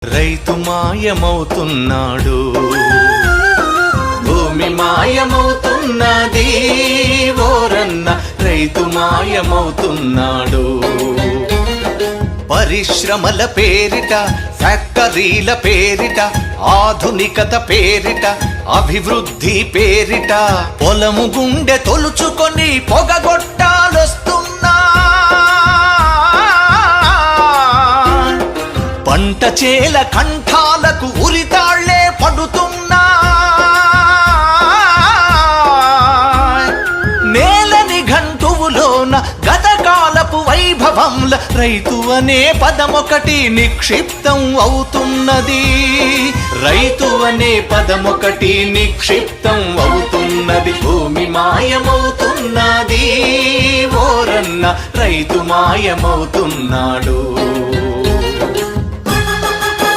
రైతు మాయమవుతున్నాడు, భూమి మాయమవుతున్నది ఓరన్న, రైతు మాయమవుతున్నాడు. పరిశ్రమల పేరిట, ఫ్యాక్టరీల పేరిట, ఆధునికత పేరిట, అభివృద్ధి పేరిట పొలము గుండె తొలుచుకొని పొగగొట్టాలొస్తున్నా. పంట చేల కంఠాలకు ఉరితాళ్లే పడుతున్నా. నేలని గంటువులోన గతకాలపు వైభవంల రైతు అనే పదమొకటి నిక్షిప్తం అవుతున్నది. రైతు అనే పదమొకటి నిక్షిప్తం అవుతున్నది. భూమి మాయమవుతున్నది ఓరన్న, రైతు మాయమవుతున్నాడు.